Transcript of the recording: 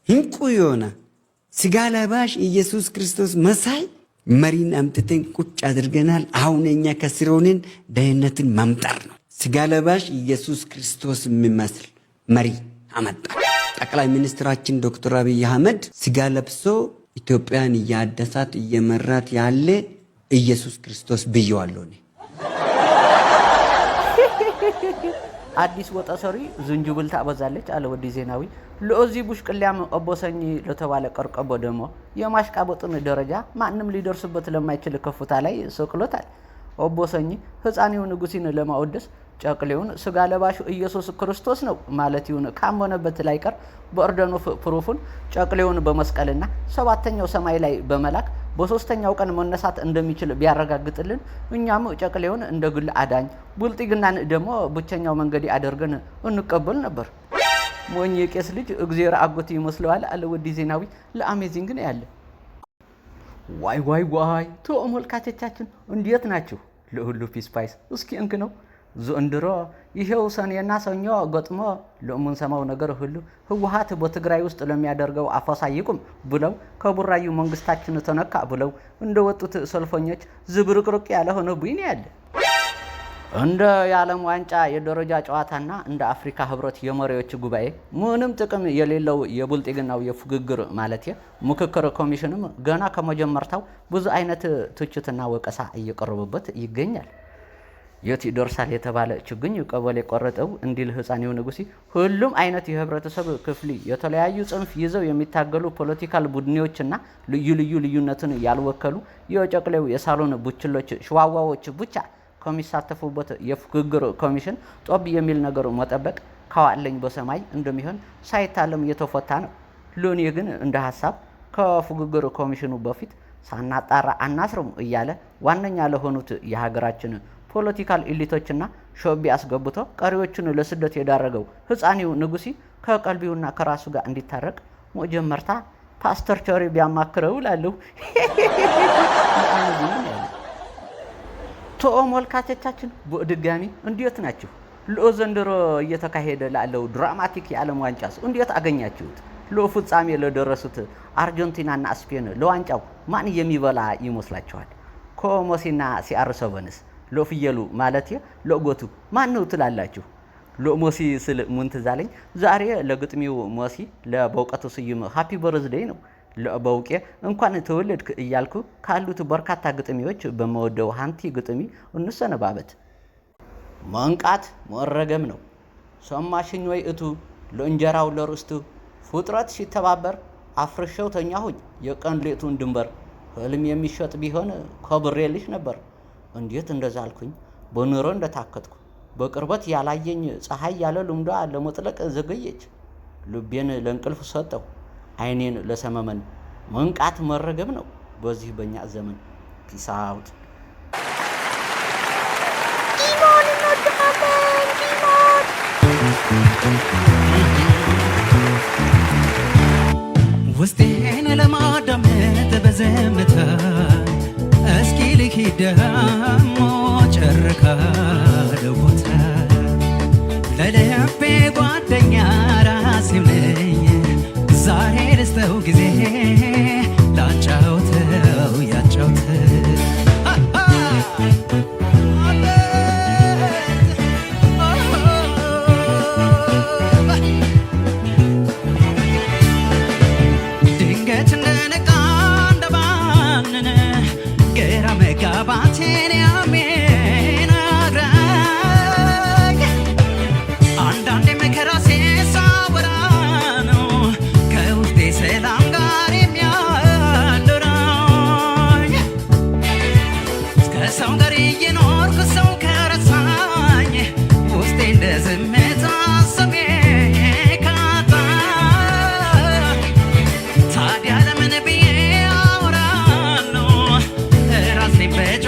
እንቁ የሆነ ስጋ ለባሽ ኢየሱስ ክርስቶስ መሳይ መሪን አምጥተን ቁጭ አድርገናል። አሁን እኛ ከስር ሆነን ደህንነትን መምጠር ነው። ስጋ ለባሽ ኢየሱስ ክርስቶስ የሚመስል መሪ አመጣ። ጠቅላይ ሚኒስትራችን ዶክተር አብይ አህመድ ስጋ ለብሶ ኢትዮጵያን እያደሳት እየመራት ያለ ኢየሱስ ክርስቶስ ብየዋለሁ። አዲስ ወጣ ሰሪ ዝንጅብል ታበዛለች አለ ወዲ ዜናዊ። ለኦዚ ቡሽቅሊያም ኦቦሰኝ ለተባለ ቀርቀቦ ደሞ የማሽቃበጥን ደረጃ ማንም ሊደርስበት ለማይችል ከፍታ ላይ ሰቅሎታል። ኦቦሰኝ ህፃኔው ንጉሲን ለማወደስ ጨቅሌውን ስጋ ለባሹ ኢየሱስ ክርስቶስ ነው ማለት ይሁን ካመነበት ላይ ቀር በኦርደን ኦፍ ፕሩፍን ጨቅሌውን በመስቀልና ሰባተኛው ሰማይ ላይ በመላክ በሶስተኛው ቀን መነሳት እንደሚችል ቢያረጋግጥልን እኛም ጨቅሌውን እንደ ግል አዳኝ ቡልጢግናን ደግሞ ብቸኛው መንገድ አደርገን እንቀበል ነበር። ሞኝ የቄስ ልጅ እግዚአብሔር አጎት ይመስለዋል አለ ወዲ ዜናዊ ለአሜዚንግ ነው ያለ። ዋይ ዋይ ዋይ ተመልካቾቻችን እንዴት ናችሁ? ለሁሉ ፒስ ፓይስ እስኪ እንክ ነው ዘንድሮ ይሄው ሰኔና ሰኞ ገጥሞ ለምንሰማው ነገር ሁሉ ህወሓት በትግራይ ውስጥ ለሚያደርገው አፈሳ ይቁም ብለው ከቡራዩ መንግስታችን ተነካ ብለው እንደወጡት ሰልፈኞች ዝብርቅርቅ ያለ ሆነ ቡይኔ ያለ እንደ የዓለም ዋንጫ የደረጃ ጨዋታና እንደ አፍሪካ ህብረት የመሪዎች ጉባኤ ምንም ጥቅም የሌለው የቡልጤግናው የፉግግር ማለት ምክክር ኮሚሽንም ገና ከመጀመርታው ብዙ አይነት ትችትና ወቀሳ እየቀረበበት ይገኛል። የት ይደርሳል የተባለ ችግኝ ቀበሌ ቆረጠው እንዲል ህፃኔው ንጉሲ ሁሉም አይነት የህብረተሰብ ክፍል የተለያዩ ጽንፍ ይዘው የሚታገሉ ፖለቲካል ቡድኖችና ልዩ ልዩነትን ያልወከሉ የጨቅሌው የሳሎን ቡችሎች ሽዋዋዎች ብቻ ከሚሳተፉበት የፉግግር ኮሚሽን ጦብ የሚል ነገር መጠበቅ ካዋለኝ በሰማይ እንደሚሆን ሳይታለም የተፈታ ነው። ለኔ ግን እንደ ሐሳብ ከፉግግር ኮሚሽኑ በፊት ሳናጣራ አናስረም እያለ ዋነኛ ለሆኑት የሀገራችን ፖለቲካል ኢሊቶችና ሾቢ አስገብቶ ቀሪዎቹን ለስደት የዳረገው ህፃኔው ንጉሲ ከቀልቢውና ከራሱ ጋር እንዲታረቅ መጀመርታ ፓስተር ቸሪ ቢያማክረው ላለው ተመልካቾቻችን በድጋሚ እንዴት ናችሁ? ለዘንድሮ እየተካሄደ ላለው ድራማቲክ የዓለም ዋንጫስ እንዴት አገኛችሁት? ለፍጻሜ ለደረሱት አርጀንቲናና ስፔን ለዋንጫው ማን የሚበላ ይመስላችኋል? ኮሞሲና ሲአርሰበንስ ለፍየሉ ማለት ለጎቱ ማን ነው ትላላችሁ? ለሞሲ ስል ምን ትዛለኝ ዛሬ ለግጥሚው ሞሲ ለበውቀቱ ስዩም ሃፒ በርዝዴይ ነው። ለበውቄ እንኳን ተወለድክ እያልኩ ካሉት በርካታ ግጥሚዎች በመወደው ሃንቲ ግጥሚ እንሰነባበት። መንቃት መረገም ነው ሰማሽኝ ወይ እቱ ለእንጀራው ለርስቱ ፍጥረት ሲተባበር አፍርሸው ተኛሁኝ የቀን ሌቱን ድንበር ህልም የሚሸጥ ቢሆን ከብሬልሽ ነበር። እንዴት እንደዛልኩኝ በኑሮ እንደታከትኩ በቅርበት ያላየኝ ፀሐይ ያለ ልምዷ ለመጥለቅ ዘገየች። ልቤን ለእንቅልፍ ሰጠው አይኔን ለሰመመን መንቃት መረገም ነው በዚህ በእኛ ዘመን። ፒስ አውት። ኢሞን እንወድሃለን ኢሞን። ውስጤን ለማዳመጥ በዘመታ እስኪ ልሂድ ደሞ ጨርካ ለቦታ ለልቤ ጓደኛ ራሴም ነኝ ዛሬ ልስተው ጊዜ ላጫውተው ያጫውተው ድንገት እንደነቃ እንደባነነ ግራ መጋባቴን የሚነግረኝ አንዳንዴ ከራሴ ሳወራ ነው ከውስጤ ሰላም ጋር የሚያደራኝ ከሰው ጋር እየኖርኩ ሰው ከረሳኝ ውስጤ እንደ ዝምታ ስሜ ካጣ ታዲያ ለምን ብዬ አወራለሁ ራሴን በጮ